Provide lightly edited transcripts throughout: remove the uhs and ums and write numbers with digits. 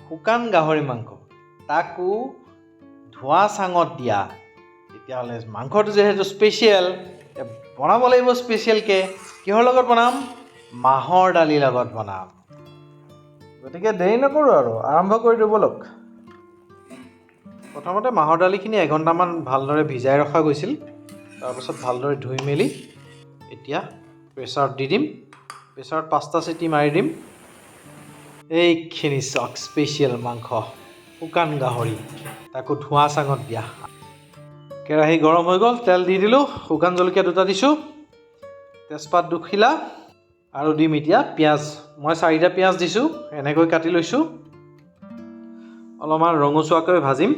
শুকান গাহৰি মাংস তাকো ধোঁৱা চাঙত দিয়া তেতিয়াহ'লে মাংসটো যেহেতু স্পেচিয়েল বনাব লাগিব স্পেচিয়েলকৈ কিহৰ লগত বনাম মাহৰ দালিৰ লগত বনাম গতিকে দেৰি নকৰোঁ আৰু আৰম্ভ কৰি দিব লওক প্ৰথমতে মাহৰ দালিখিনি এঘণ্টামান ভালদৰে ভিজাই ৰখা গৈছিল তাৰপাছত ভালদৰে ধুই মেলি এতিয়া প্ৰেছাৰত দি দিম প্ৰেছাৰত 5টা চিটি মাৰি দিম এইখিনি চাওক স্পেচিয়েল মাংস শুকান গাহৰি তাকো ধোঁৱা চাঙত দিয়া কেৰাহী গৰম হৈ গ'ল তেল দি দিলোঁ শুকান জলকীয়া 2টা দিছোঁ তেজপাত দুখিলা আৰু দিম এতিয়া পিঁয়াজ মই 4টা পিঁয়াজ দিছোঁ এনেকৈ কাটি লৈছোঁ অলপমান ৰঙচুৱাকৈ ভাজিম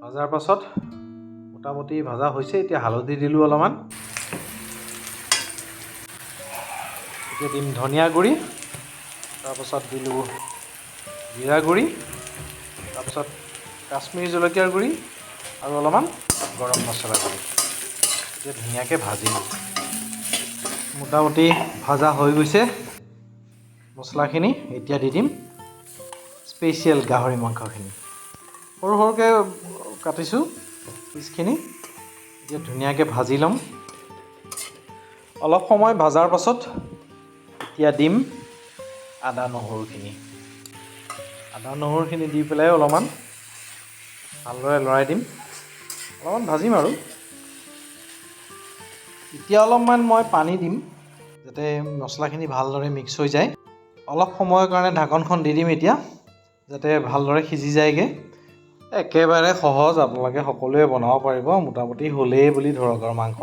ভাজাৰ পাছত মোটামুটি ভাজা হৈছে এতিয়া হালধি দিলোঁ অলপমান এতিয়া দিম ধনিয়া গুড়ি তাৰপাছত দিলোঁ জিৰা গুড়ি তাৰপাছত কাশ্মীৰী জলকীয়াৰ গুড়ি আৰু অলপমান গৰম মছলা গুড়ি এতিয়া ধুনীয়াকৈ ভাজিম মোটামুটি ভাজা হৈ গৈছে মছলাখিনি এতিয়া দি দিম স্পেচিয়েল গাহৰি মাংসখিনি সৰু সৰুকৈ কাটিছোঁ পিচখিনি এতিয়া ধুনীয়াকৈ ভাজি ল'ম অলপ সময় ভাজাৰ পাছত এতিয়া দিম আদা নহৰুখিনি দি পেলাই অলপমান ভালদৰে লৰাই দিম অলপমান ভাজিম আৰু এতিয়া অলপমান মই পানী দিম যাতে মছলাখিনি ভালদৰে মিক্স হৈ যায় অলপ সময়ৰ কাৰণে ঢাকনখন দি দিম এতিয়া যাতে ভালদৰে সিজি যায়গৈ একেবাৰে সহজ আপোনালোকে সকলোৱে বনাব পাৰিব মোটামুটি হ'লেই বুলি ধৰক আৰু মাংস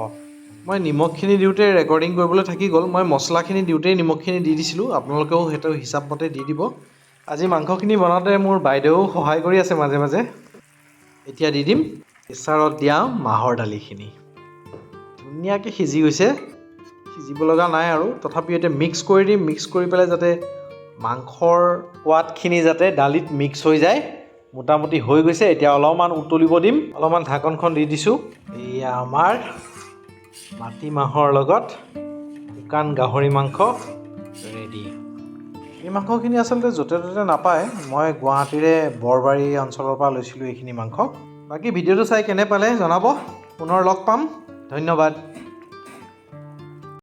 মই নিমখখিনি দিওঁতে ৰেকৰ্ডিং কৰিবলৈ থাকি গ'ল মই মছলাখিনি দিওঁতেই নিমখখিনি দি দিছিলোঁ আপোনালোকেও সেইটো হিচাপ মতে দি দিব আজি মাংসখিনি বনাওঁতে মোৰ বাইদেউ সহায় কৰি আছে মাজে মাজে এতিয়া দি দিম প্ৰেছাৰত দিয়া মাহৰ দালিখিনি ধুনীয়াকৈ সিজি গৈছে সিজিব লগা নাই আৰু তথাপিও এতিয়া মিক্স কৰি দিম মিক্স কৰি পেলাই যাতে মাংসৰ সোৱাদখিনি যাতে দালিত মিক্স হৈ যায় মোটামুটি হৈ গৈছে এতিয়া অলপমান উতলিব দিম অলপমান ঢাকনখন দি দিছোঁ এয়া আমাৰ মাটিমাহৰ লগত শুকান গাহৰি মাংস ৰেডি এই মাংসখিনি আচলতে য'তে ত'তে নাপায় মই গুৱাহাটীৰে বৰবাৰী অঞ্চলৰ পৰা লৈছিলোঁ এইখিনি মাংস বাকী ভিডিঅ'টো চাই কেনে পালে জনাব পুনৰ লগ পাম ধন্যবাদ